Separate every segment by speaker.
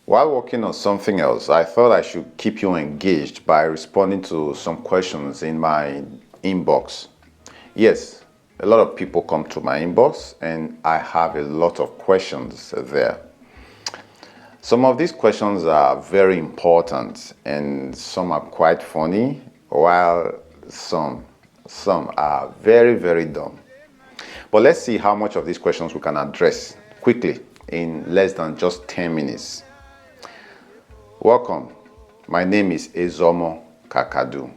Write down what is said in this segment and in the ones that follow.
Speaker 1: While working on something else, I thought I should keep you engaged by responding to some questions in my inbox. Yes, a lot of people come to my inbox and I have a lot of questions there. Some of these questions are very important and some are quite funny, while some are very, very dumb. But let's see how much of these questions we can address quickly in less than just 10 minutes. Welcome. My name is Ezomo Kakadu.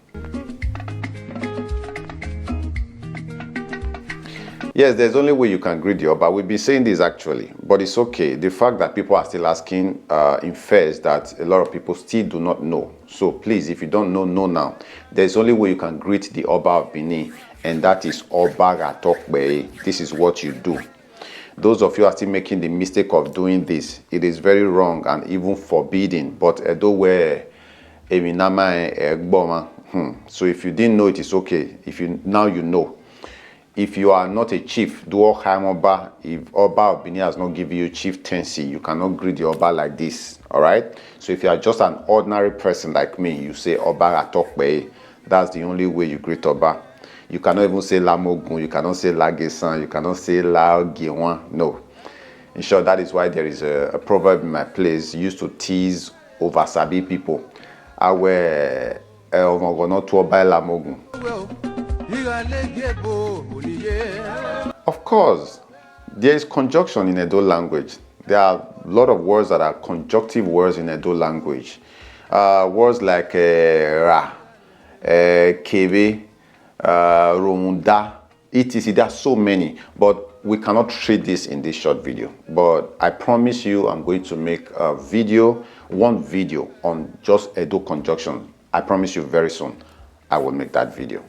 Speaker 1: Yes, there's only way you can greet the Oba. We've been saying this actually, but it's okay. The fact that people are still asking infers that a lot of people still do not know. So please, if you don't know now. There's only way you can greet the Oba of Benin, and that is Oba Ratokbe. This is what you do. Those of you are still making the mistake of doing this. It is very wrong and even forbidden. But so if you didn't know, it is okay. Now you know. If you are not a chief, do Oba. If Oba of Benin has not given you chieftaincy, you cannot greet the Oba like this. Alright? So if you are just an ordinary person like me, you say Oba Ratokbe. That's the only way you greet Oba. You cannot even say Lamogun, you cannot say Lagesan, you cannot say La Gewan. No. In short, that is why there is a proverb in my place used to tease over Sabi people. Awe not to buy Lamogun. Of course, there is conjunction in Edo language. There are a lot of words that are conjunctive words in Edo language. Words like ra, kebe, Romunda, etc. There are so many, but we cannot treat this in this short video. But I promise you, I'm going to make a video, one video on just Edo conjunction. I promise you very soon, I will make that video.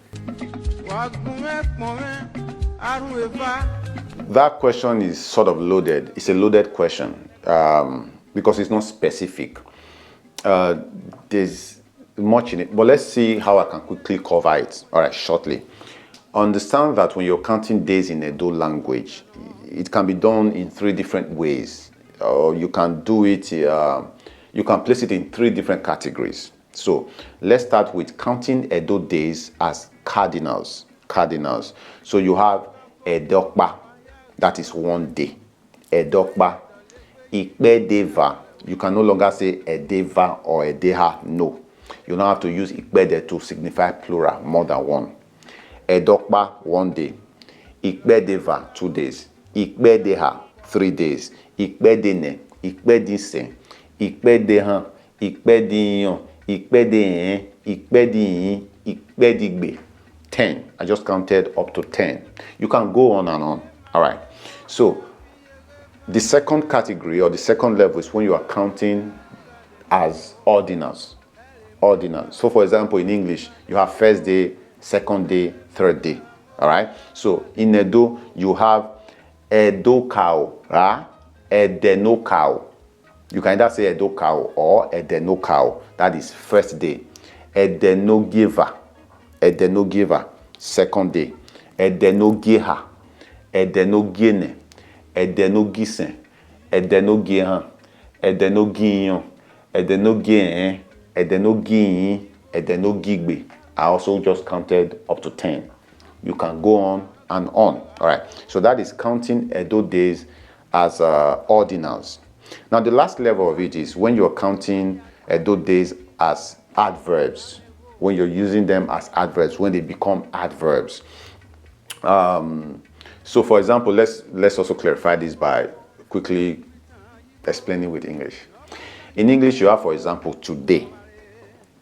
Speaker 1: That question is sort of loaded. It's a loaded question because it's not specific. There's much in it, but let's see how I can quickly cover it. All right, shortly. Understand that when you're counting days in Edo language, it can be done in 3 different ways. You can do it. You can place it in 3 different categories. So let's start with counting Edo days as cardinals. Cardinals. So you have Edokpa, that is 1 day. Edokpa, Ikpedeva. You can no longer say Edeva or Edeha. No. You now have to use Ikpede to signify plural, more than 1. Edokpa, 1 day. Ikpedeva, 2 days. Ikpedeha, 3 days. Ikpedene, Ikpedise, Ikpedehan, Ikpediyon, Ikpedehen, Ikpediyin, Ikpedigbe. 10. I just counted up to 10. You can go on and on. All right. So the second category or the second level is when you are counting as ordinals. Ordinals. So for example, in English, you have first day, second day, third day. All right. So in Edo, you have Edokao, Edenokao. You can either say Edokao or Edenokao. That is first day. Edenogiva, Edenogiva, second day. Edenogiha, Edenogine, Edenogisen, Edenogihan, Edenogiyon, Edenogien, Edenogiyin, Edenogigbe. I also just counted up to 10. You can go on and on. All right. So that is counting Edo days as ordinals. Now the last level of it is when you're counting Edo days as adverbs. When you're using them as adverbs, when they become adverbs. So for example, let's also clarify this by quickly explaining with English. In English, you have, for example, today.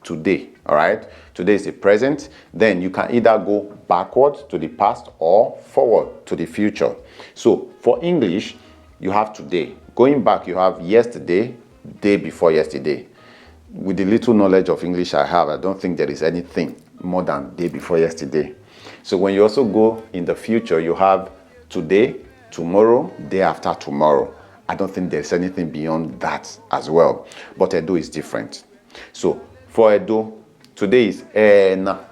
Speaker 1: Today, all right? Today is the present. Then you can either go backward to the past or forward to the future. So for English, you have today. Going back, you have yesterday, day before yesterday. With the little knowledge of English I have, I don't think there is anything more than day before yesterday. So when you also go in the future, you have today, tomorrow, day after tomorrow. I don't think there's anything beyond that as well. But Edo is different. So for Edo, today is Ena.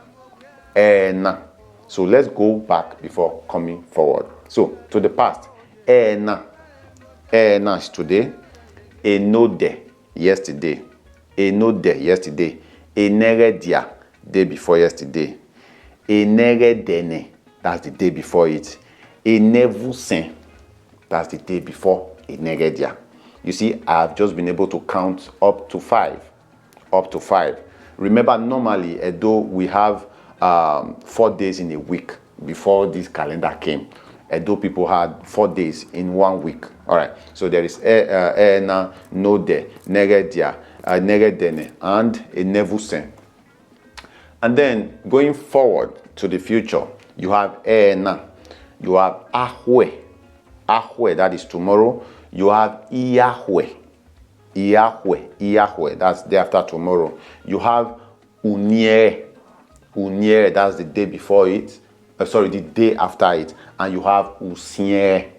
Speaker 1: Ena. So let's go back before coming forward. So to the past, ena is today, enode yesterday, enode yesterday, eneredia day before yesterday, eneredene that's the day before it, enevusen that's the day before eneredia. You see, I've just been able to count up to 5. Up to 5. Remember, normally, although we have 4 days in a week before this calendar came, although people had 4 days in 1 week. All right. So there is ena, node, negedia, negedene, and enevusen. And then going forward to the future, you have ena, you have ahwe, that is tomorrow. You have Iyahwe, that's day after tomorrow. You have Uniere, that's the day before it. The day after it. And you have Usiere.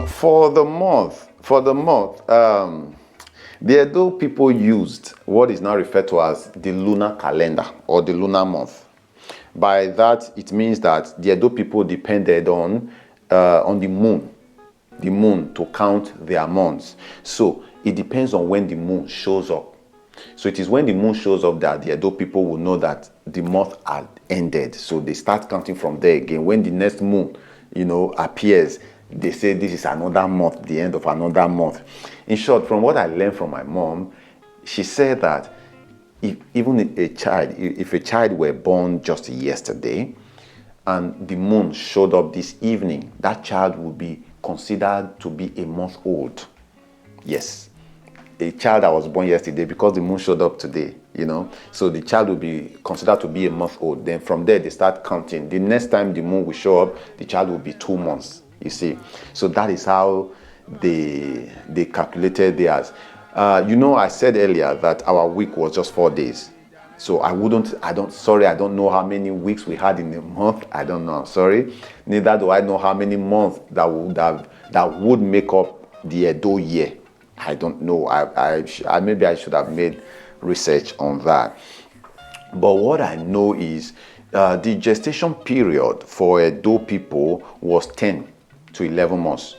Speaker 1: For the month, the Edo people used what is now referred to as the lunar calendar or the lunar month. By that, it means that the Edo people depended on the moon to count their months. So it depends on when the moon shows up. So it is when the moon shows up that the Edo people will know that the month had ended. So they start counting from there again. When the next moon, appears, they say this is another month, the end of another month. In short, from what I learned from my mom, she said that if a child were born just yesterday and the moon showed up this evening, that child would be considered to be a month old. Yes, a child that was born yesterday, because the moon showed up today, so the child will be considered to be a month old. Then from there they start counting. The next time the moon will show up, the child will be 2 months, you see. So that is how they calculated theirs. I said earlier that our week was just 4 days. So I don't know how many weeks we had in a month. I don't know, I'm sorry. Neither do I know how many months that would make up the Edo year. I don't know. Maybe I should have made research on that. But what I know is the gestation period for Edo people was 10 to 11 months.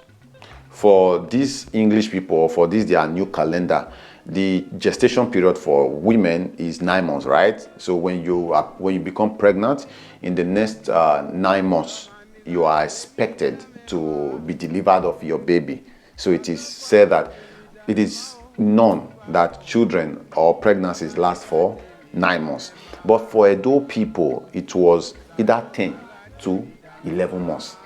Speaker 1: For these English people, for this their new calendar, the gestation period for women is 9 months, right? So when you become pregnant, in the next 9 months, you are expected to be delivered of your baby. So it is said that it is known that children or pregnancies last for 9 months. But for Edo people, it was either 10 to 11 months.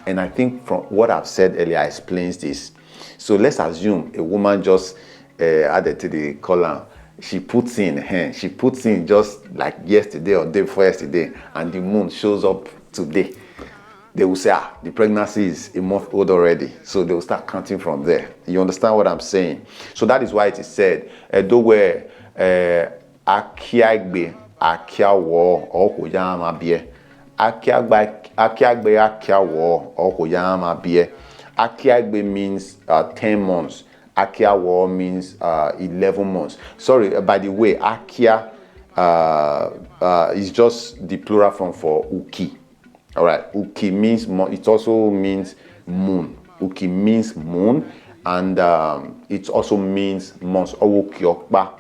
Speaker 1: And I think from what I've said earlier explains this. So let's assume a woman just added to the column. She puts in just like yesterday or day before yesterday, and the moon shows up today. They will say, the pregnancy is a month old already. So they will start counting from there. You understand what I'm saying? So that is why it is said, Edo where Akiagbe, Akiawo, Okoyama Bie. Akiagbe Akiawo Okoyama Bie. Akiagbe means 10 months. Akiawo means 11 months. Sorry, by the way, Akia is just the plural form for Uki. All right, Uki means, it also means moon. Uki means moon, and it also means months. Ukiokba,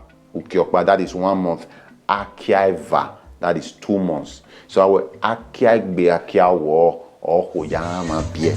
Speaker 1: that is 1 month. Akiaiva, that is 2 months. So our Akiagbe Akiawo or Hoyama Bie.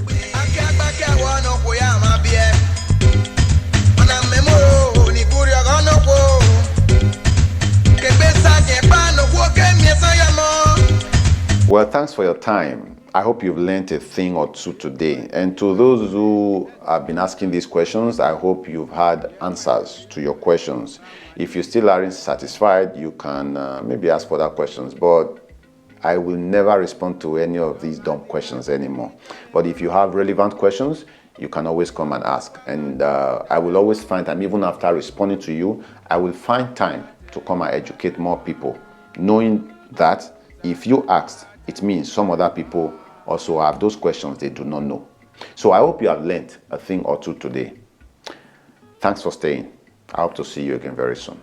Speaker 1: Well, thanks for your time. I hope you've learned a thing or two today. And to those who have been asking these questions, I hope you've had answers to your questions. If you still aren't satisfied, you can maybe ask further questions. But I will never respond to any of these dumb questions anymore. But if you have relevant questions, you can always come and ask. And I will always find time, even after responding to you, I will find time to come and educate more people, knowing that if you asked, it means some other people also have those questions they do not know. So I hope you have learned a thing or two today. Thanks for staying. I hope to see you again very soon.